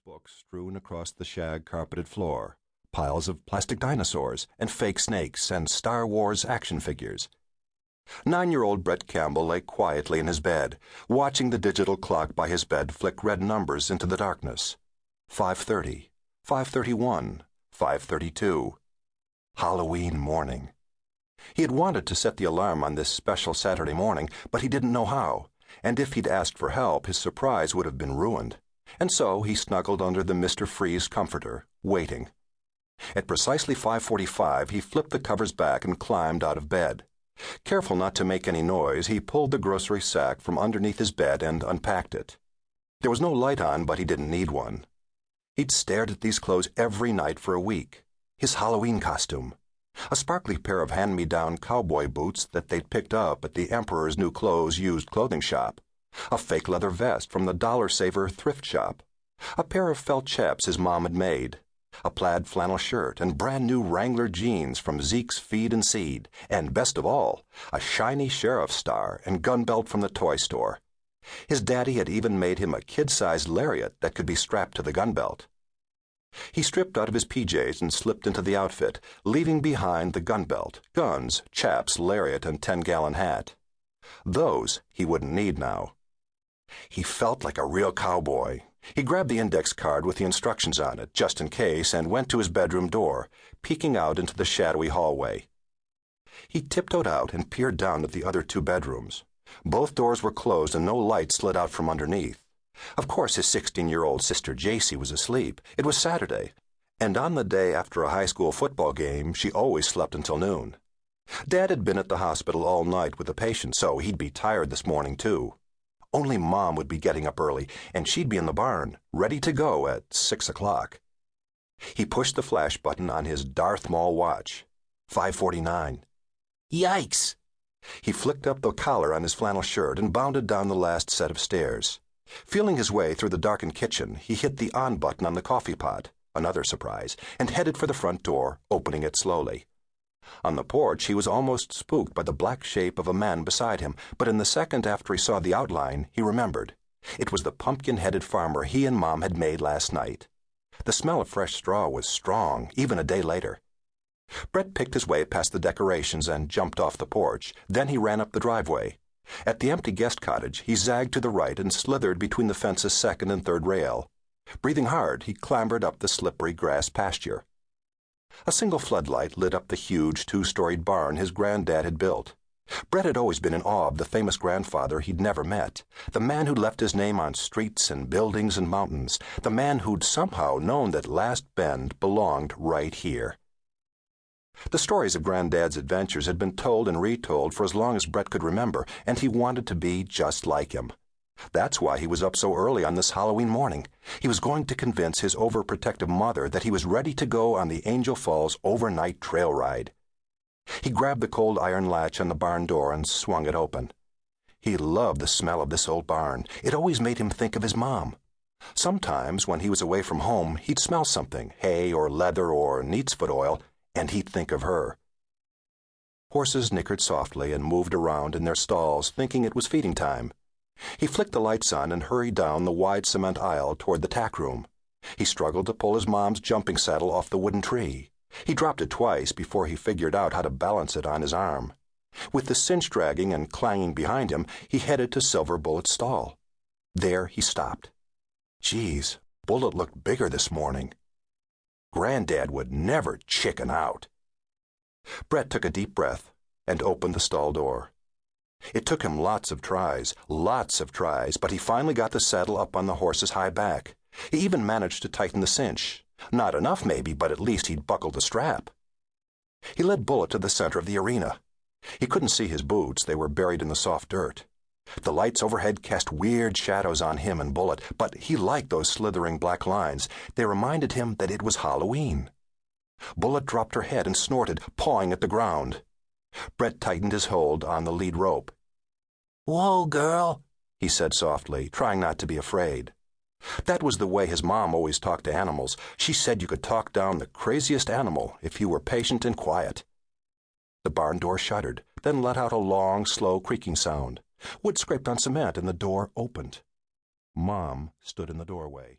books strewn across the shag-carpeted floor, piles of plastic dinosaurs and fake snakes and Star Wars action figures. 9-year-old Brett Campbell lay quietly in his bed, watching the digital clock by his bed flick red numbers into the darkness. 5:30, 5:31, 5:32. Halloween morning. He had wanted to set the alarm on this special Saturday morning, but he didn't know how, and if he'd asked for help, his surprise would have been ruined. And so he snuggled under the Mr. Freeze comforter, waiting. At precisely 5:45, he flipped the covers back and climbed out of bed. Careful not to make any noise, he pulled the grocery sack from underneath his bed and unpacked it. There was no light on, but he didn't need one. He'd stared at these clothes every night for a week. His Halloween costume. A sparkly pair of hand-me-down cowboy boots that they'd picked up at the Emperor's New Clothes used clothing shop. A fake leather vest from the Dollar Saver thrift shop. A pair of felt chaps his mom had made. A plaid flannel shirt and brand-new Wrangler jeans from Zeke's Feed and Seed. And best of all, a shiny sheriff's star and gun belt from the toy store. His daddy had even made him a kid-sized lariat that could be strapped to the gun belt. He stripped out of his PJs and slipped into the outfit, leaving behind the gun belt, guns, chaps, lariat, and 10-gallon hat. Those he wouldn't need now. He felt like a real cowboy. He grabbed the index card with the instructions on it, just in case, and went to his bedroom door, peeking out into the shadowy hallway. He tiptoed out and peered down at the other two bedrooms. Both doors were closed and no light slid out from underneath. Of course, his 16-year-old sister Jacy was asleep. It was Saturday, and on the day after a high school football game, she always slept until noon. Dad had been at the hospital all night with a patient, so he'd be tired this morning, too. Only Mom would be getting up early, and she'd be in the barn, ready to go at 6 o'clock. He pushed the flash button on his Darth Maul watch. 5:49. Yikes! He flicked up the collar on his flannel shirt and bounded down the last set of stairs. Feeling his way through the darkened kitchen, he hit the on button on the coffee pot, another surprise, and headed for the front door, opening it slowly. On the porch, he was almost spooked by the black shape of a man beside him, but in the second after he saw the outline, he remembered. It was the pumpkin-headed farmer he and Mom had made last night. The smell of fresh straw was strong, even a day later. Brett picked his way past the decorations and jumped off the porch. Then he ran up the driveway. At the empty guest cottage, he zagged to the right and slithered between the fence's second and third rail. Breathing hard, he clambered up the slippery grass pasture. A single floodlight lit up the huge two-storied barn his granddad had built. Brett had always been in awe of the famous grandfather he'd never met, the man who'd left his name on streets and buildings and mountains, the man who'd somehow known that Last Bend belonged right here. The stories of Granddad's adventures had been told and retold for as long as Brett could remember, and he wanted to be just like him. That's why he was up so early on this Halloween morning. He was going to convince his overprotective mother that he was ready to go on the Angel Falls overnight trail ride. He grabbed the cold iron latch on the barn door and swung it open. He loved the smell of this old barn. It always made him think of his mom. Sometimes, when he was away from home, he'd smell something, hay or leather or neat's foot oil, and he'd think of her. Horses nickered softly and moved around in their stalls, thinking it was feeding time. He flicked the lights on and hurried down the wide cement aisle toward the tack room. He struggled to pull his mom's jumping saddle off the wooden tree. He dropped it twice before he figured out how to balance it on his arm. With the cinch dragging and clanging behind him, he headed to Silver Bullet's stall. There he stopped. Geez, Bullet looked bigger this morning. Granddad would never chicken out. Brett took a deep breath and opened the stall door. It took him lots of tries, but he finally got the saddle up on the horse's high back. He even managed to tighten the cinch. Not enough, maybe, but at least he'd buckled the strap. He led Bullet to the center of the arena. He couldn't see his boots. They were buried in the soft dirt. The lights overhead cast weird shadows on him and Bullet, but he liked those slithering black lines. They reminded him that it was Halloween. Bullet dropped her head and snorted, pawing at the ground. Brett tightened his hold on the lead rope. "Whoa, girl," he said softly, trying not to be afraid. That was the way his mom always talked to animals. She said you could talk down the craziest animal if you were patient and quiet. The barn door shuddered, then let out a long, slow creaking sound. Wood scraped on cement and the door opened. Mom stood in the doorway.